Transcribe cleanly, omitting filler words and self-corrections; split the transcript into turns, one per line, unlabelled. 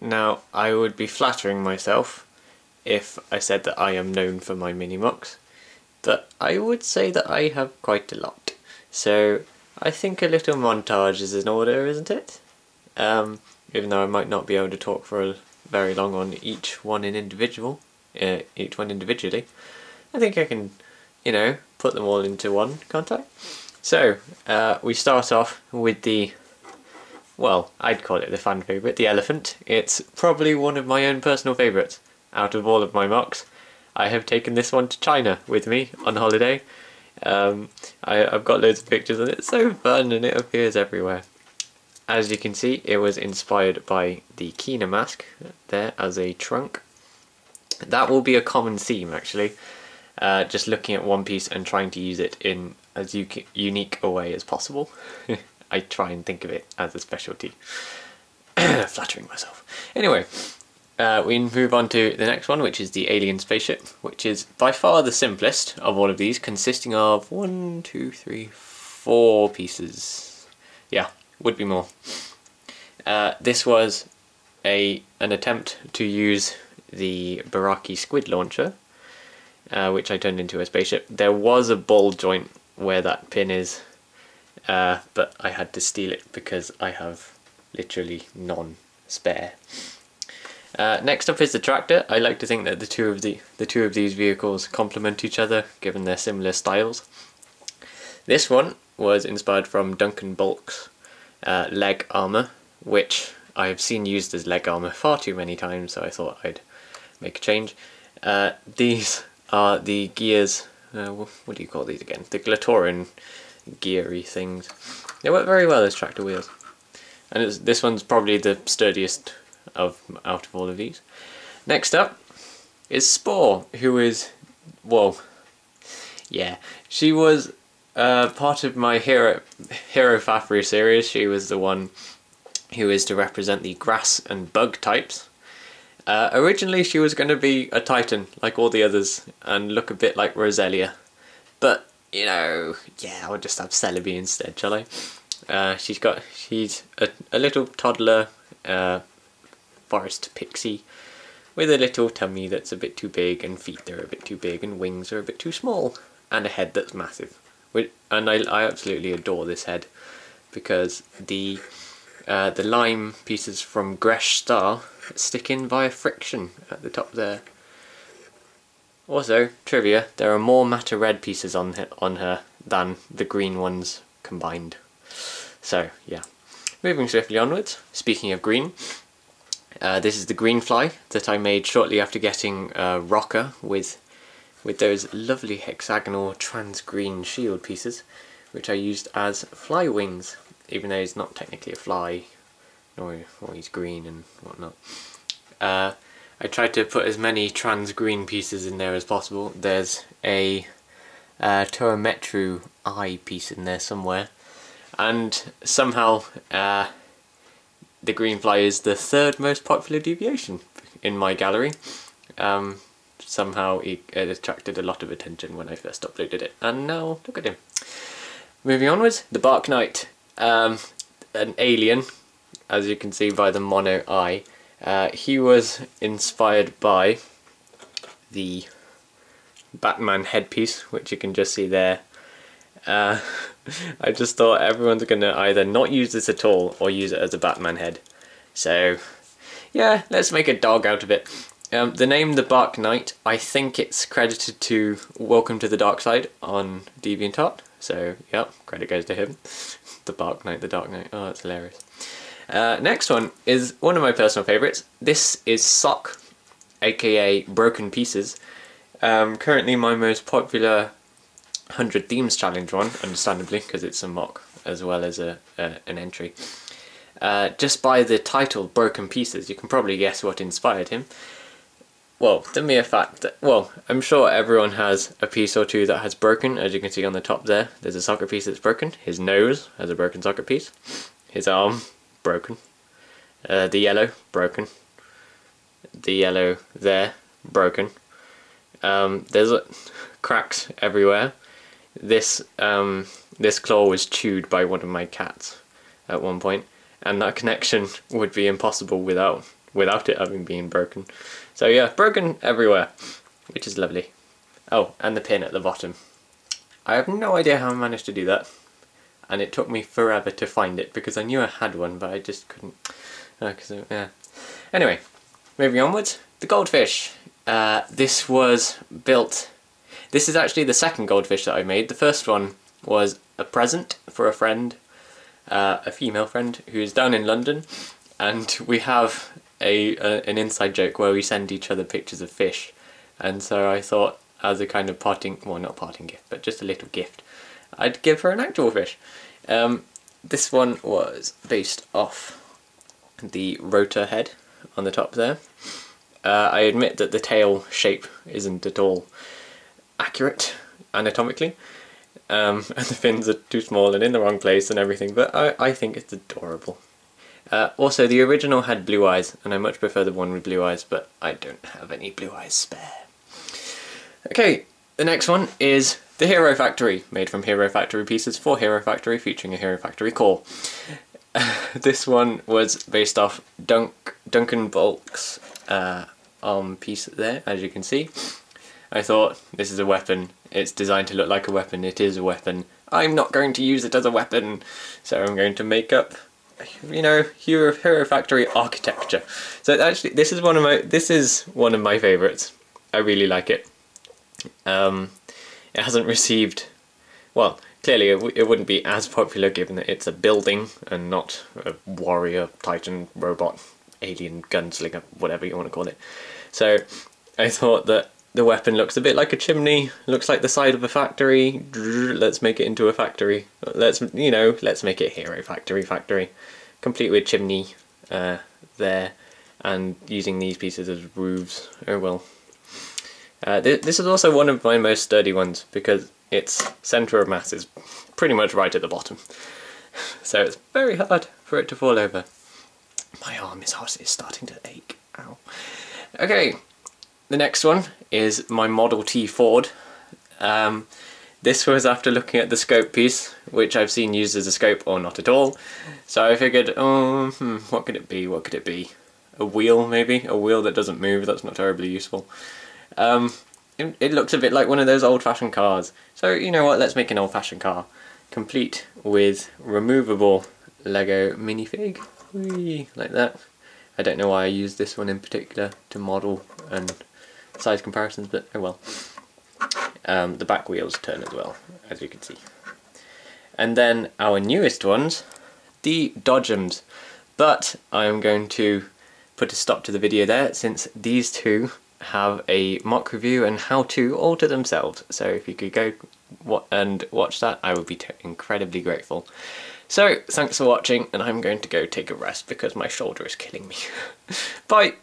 Now, I would be flattering myself if I said that I am known for my mini-MOCs, but I would say that I have quite a lot. So I think a little montage is in order, isn't it? Even though I might not be able to talk for very long on each one individually, I think I can, put them all into one, can't I? So, we start off with the, well, I'd call it the fan favourite, the elephant. It's probably one of my own personal favourites out of all of my MOCs. I have taken this one to China with me on holiday. I've got loads of pictures and it's so fun and it appears everywhere. As you can see, it was inspired by the Kina mask there as a trunk. That will be a common theme actually, just looking at one piece and trying to use it in as unique a way as possible. I try and think of it as a specialty. Flattering myself. Anyway, we move on to the next one, which is the alien spaceship, which is by far the simplest of all of these, consisting of 4 pieces. Yeah, would be more. This was an attempt to use the Baraki squid launcher, which I turned into a spaceship. There was a ball joint where that pin is, but I had to steal it because I have literally none spare. Next up is the tractor. I like to think that the two of these vehicles complement each other, given their similar styles. This one was inspired from Duncan Bulk's leg armour, which I have seen used as leg armour far too many times, so I thought I'd make a change. These are the gears, what do you call these again? The Glatoran geary things. They work very well as tractor wheels. And this one's probably the sturdiest out of all of these. Next up is Spore, who is, well, yeah, she was part of my Hero Fafru series. She was the one who is to represent the grass and bug types. Originally she was going to be a Titan like all the others and look a bit like Roselia, but yeah, I'll just have Celebi instead, shall I? She's a little toddler forest pixie with a little tummy that's a bit too big and feet that are a bit too big and wings are a bit too small and a head that's massive. And I absolutely adore this head because the lime pieces from Gresh Star stick in via friction at the top there. Also, trivia, there are more matte red pieces on her than the green ones combined. So, yeah. Moving swiftly onwards, speaking of green, this is the green fly that I made shortly after getting Rocker with those lovely hexagonal trans green shield pieces, which I used as fly wings, even though he's not technically a fly, or he's green and whatnot. I tried to put as many trans green pieces in there as possible. There's a Toametru eye piece in there somewhere, and somehow the green fly is the third most popular deviation in my gallery. Somehow it attracted a lot of attention when I first uploaded it, and now look at him. Moving onwards, the Bark Knight, an alien, as you can see by the mono eye. He was inspired by the Batman headpiece, which you can just see there. I just thought everyone's gonna either not use this at all or use it as a Batman head. So yeah, let's make a dog out of it. The name The Bark Knight, I think it's credited to Welcome to the Dark Side on DeviantArt. So yeah, credit goes to him. The Bark Knight, the Dark Knight. Oh, that's hilarious. Next one is one of my personal favourites. This is Sock, aka Broken Pieces. Currently my most popular 100 Themes Challenge one, understandably, because it's a MOC as well as an entry. Just by the title Broken Pieces, you can probably guess what inspired him. Well, the mere fact that, well, I'm sure everyone has a piece or two that has broken, as you can see on the top there. There's a socket piece that's broken. His nose has a broken socket piece. His arm, broken. The yellow, broken. The yellow there, broken. There's cracks everywhere. This claw was chewed by one of my cats at one point, and that connection would be impossible without without it having been broken. So yeah, broken everywhere, which is lovely. Oh, and the pin at the bottom. I have no idea how I managed to do that, and it took me forever to find it because I knew I had one, but I just couldn't. Yeah. Anyway, moving onwards, the goldfish. This was built. This is actually the second goldfish that I made. The first one was a present for a friend, a female friend who's down in London, and we have an inside joke where we send each other pictures of fish, and so I thought, as a kind of parting, well, not parting gift, but just a little gift, I'd give her an actual fish. This one was based off the rotor head on the top there. I admit that the tail shape isn't at all accurate anatomically, and the fins are too small and in the wrong place and everything, but I think it's adorable. Also, the original had blue eyes, and I much prefer the one with blue eyes, but I don't have any blue eyes spare. Okay, the next one is the Hero Factory, made from Hero Factory pieces for Hero Factory, featuring a Hero Factory core. This one was based off Duncan Bulk's arm piece there, as you can see. I thought, this is a weapon, it's designed to look like a weapon, it is a weapon. I'm not going to use it as a weapon, so I'm going to make up, you know, Hero Factory architecture. So actually, this is one of my favourites. I really like it. It hasn't received, well, clearly it wouldn't be as popular given that it's a building and not a warrior, titan, robot, alien, gunslinger, whatever you want to call it. So I thought that the weapon looks a bit like a chimney, looks like the side of a factory. Let's make it into a factory. Let's make it Hero Factory, complete with chimney there, and using these pieces as roofs. Oh well. This is also one of my most sturdy ones because its centre of mass is pretty much right at the bottom. So it's very hard for it to fall over. My arm is starting to ache. Ow. Okay, the next one is my Model T Ford. This was after looking at the scope piece, which I've seen used as a scope or not at all. So I figured, what could it be? What could it be? A wheel, maybe? A wheel that doesn't move, that's not terribly useful. It looks a bit like one of those old-fashioned cars. So, you know what, let's make an old-fashioned car. Complete with removable Lego minifig. Whee, like that. I don't know why I used this one in particular to model and size comparisons, but oh well. The back wheels turn as well, as you can see. And then our newest ones, the Dodgems. But I am going to put a stop to the video there, since these two have a mock review and how to alter themselves. So if you could go and watch that, I would be incredibly grateful. So thanks for watching, and I'm going to go take a rest because my shoulder is killing me. Bye!